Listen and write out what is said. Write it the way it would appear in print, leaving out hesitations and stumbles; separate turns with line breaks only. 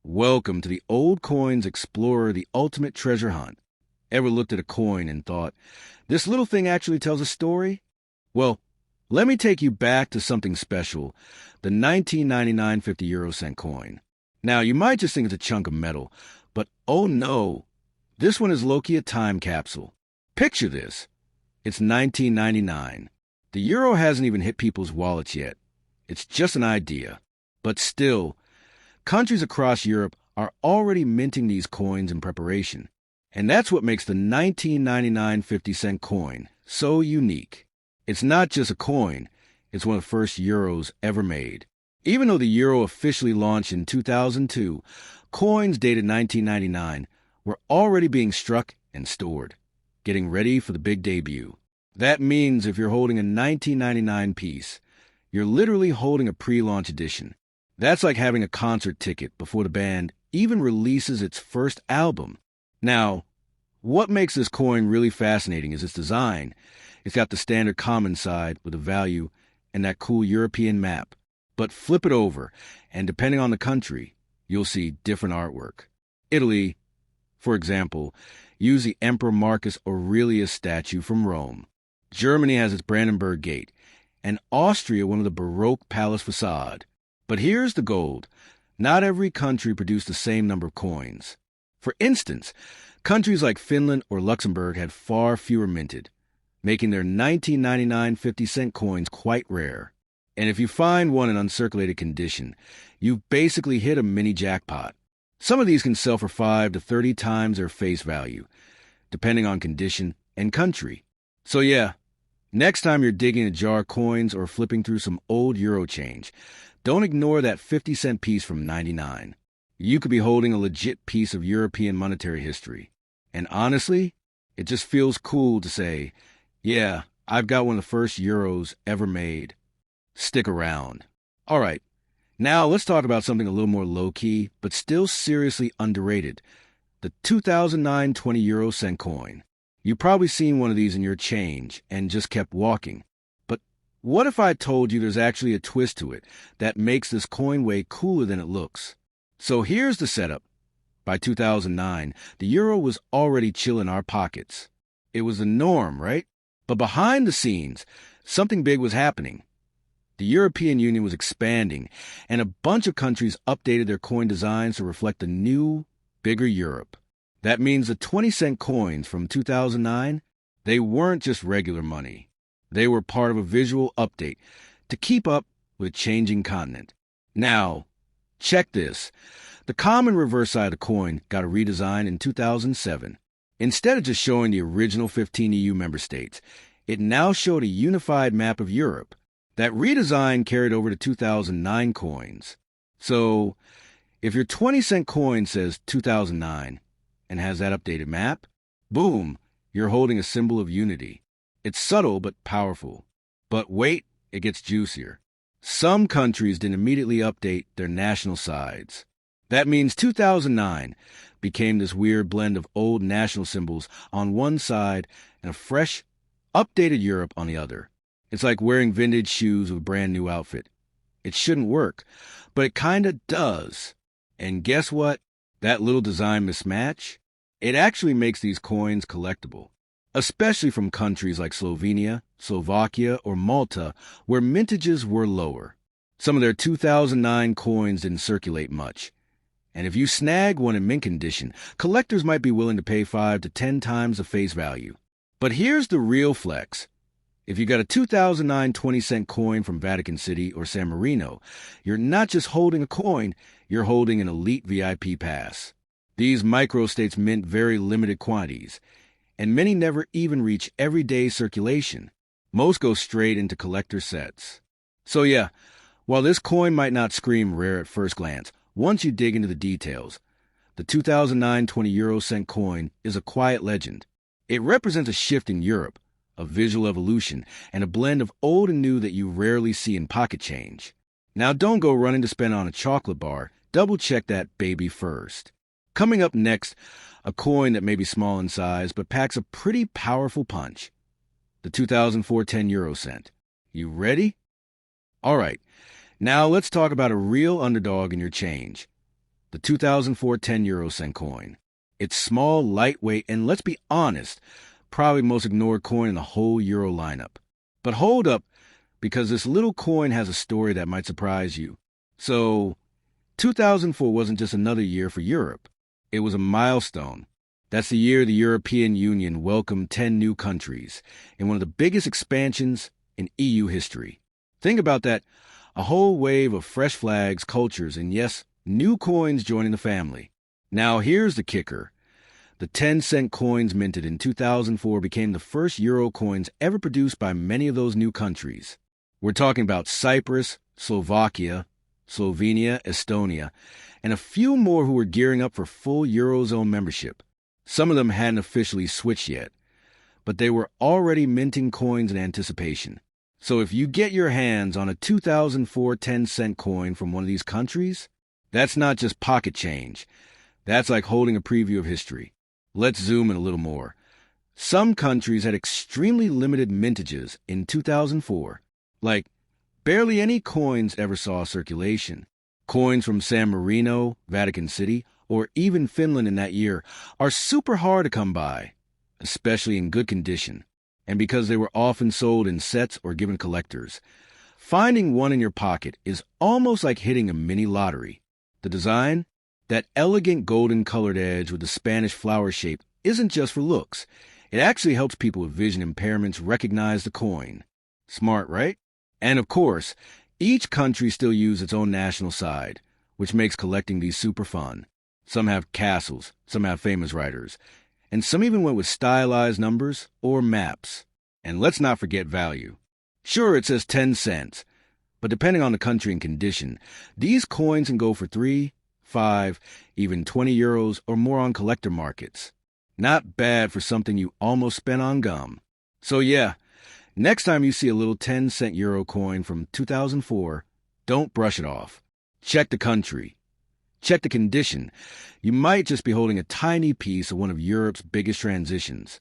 Welcome to the Old Coins Explorer, the ultimate treasure hunt. Ever looked at a coin and thought, this little thing actually tells a story? Well, let me take you back to something special, the 1999 50 € coin. Now, you might just think it's a chunk of metal, but oh no, this one is low-key a time capsule. Picture this. It's 1999. The euro hasn't even hit people's wallets yet. It's just an idea. But still, countries across Europe are already minting these coins in preparation. And that's what makes the 1999 50 coin so unique. It's not just a coin, it's one of the first euros ever made. Even though the euro officially launched in 2002, coins dated 1999 were already being struck and stored, getting ready for the big debut. That means if you're holding a 1999 piece, you're literally holding a pre-launch edition. That's like having a concert ticket before the band even releases its first album. Now, what makes this coin really fascinating is its design. It's got the standard common side with a value and that cool European map. But flip it over, and depending on the country, you'll see different artwork. Italy, for example, used the Emperor Marcus Aurelius statue from Rome. Germany has its Brandenburg Gate, and Austria one of the Baroque palace facade. But here's the gold. Not every country produced the same number of coins. For instance, countries like Finland or Luxembourg had far fewer minted, making their 1999 50 coins quite rare. And if you find one in uncirculated condition, you've basically hit a mini jackpot. Some of these can sell for 5 to 30 times their face value, depending on condition and country. So yeah, next time you're digging a jar of coins or flipping through some old euro change, don't ignore that 50 piece from '99. You could be holding a legit piece of European monetary history. And honestly, it just feels cool to say, yeah, I've got one of the first euros ever made. Stick around. All right, now let's talk about something a little more low-key, but still seriously underrated. The 2009 20 € coin. You've probably seen one of these in your change and just kept walking. But what if I told you there's actually a twist to it that makes this coin way cooler than it looks? So here's the setup. By 2009, the euro was already chilling our pockets. It was the norm, right? But behind the scenes, something big was happening. The European Union was expanding, and a bunch of countries updated their coin designs to reflect the new, bigger Europe. That means the 20 coins from 2009, they weren't just regular money. They were part of a visual update to keep up with a changing continent. Now, check this. The common reverse side of the coin got a redesign in 2007. Instead of just showing the original 15 EU member states, it now showed a unified map of Europe. That redesign carried over to 2009 coins. So, if your 20 coin says 2009 and has that updated map, boom, you're holding a symbol of unity. It's subtle but powerful. But wait, it gets juicier. Some countries didn't immediately update their national sides. That means 2009 became this weird blend of old national symbols on one side and a fresh, updated Europe on the other. It's like wearing vintage shoes with a brand new outfit. It shouldn't work, but it kinda does. And guess what? That little design mismatch, it actually makes these coins collectible, especially from countries like Slovenia, Slovakia, or Malta, where mintages were lower. Some of their 2009 coins didn't circulate much. And if you snag one in mint condition, collectors might be willing to pay 5 to 10 times the face value. But here's the real flex. If you got a 2009 20 coin from Vatican City or San Marino, you're not just holding a coin, you're holding an elite VIP pass. These microstates mint very limited quantities, and many never even reach everyday circulation. Most go straight into collector sets. So yeah, while this coin might not scream rare at first glance, once you dig into the details, the 2009 20 € coin is a quiet legend. It represents a shift in Europe, a visual evolution, and a blend of old and new that you rarely see in pocket change. Now don't go running to spend on a chocolate bar. Double check that baby first. Coming up next, a coin that may be small in size but packs a pretty powerful punch. The 2004 10 €. You ready? All right, now let's talk about a real underdog in your change. the 2004 10 euro cent coin. It's small, lightweight, and let's be honest, probably the most ignored coin in the whole euro lineup. But hold up, because this little coin has a story that might surprise you. So, 2004 wasn't just another year for Europe. It was a milestone. That's the year the European Union welcomed 10 new countries in one of the biggest expansions in EU history. Think about that. A whole wave of fresh flags, cultures, and yes, new coins joining the family. Now here's the kicker. The 10-cent coins minted in 2004 became the first euro coins ever produced by many of those new countries. We're talking about Cyprus, Slovakia, Slovenia, Estonia, and a few more who were gearing up for full Eurozone membership. Some of them hadn't officially switched yet, but they were already minting coins in anticipation. So if you get your hands on a 2004 10-cent coin from one of these countries, that's not just pocket change. That's like holding a preview of history. Let's zoom in a little more. Some countries had extremely limited mintages in 2004. Like, barely any coins ever saw circulation. Coins from San Marino, Vatican City, or even Finland in that year are super hard to come by, especially in good condition, and because they were often sold in sets or given collectors. Finding one in your pocket is almost like hitting a mini lottery. The design? That elegant golden-colored edge with the Spanish flower shape isn't just for looks. It actually helps people with vision impairments recognize the coin. Smart, right? And of course, each country still uses its own national side, which makes collecting these super fun. Some have castles, some have famous writers, and some even went with stylized numbers or maps. And let's not forget value. Sure, it says 10 cents, but depending on the country and condition, these coins can go for 3, 5, even 20 euros or more on collector markets. Not bad for something you almost spent on gum. So yeah, next time you see a little 10-cent euro coin from 2004, don't brush it off. Check the country. Check the condition. You might just be holding a tiny piece of one of Europe's biggest transitions.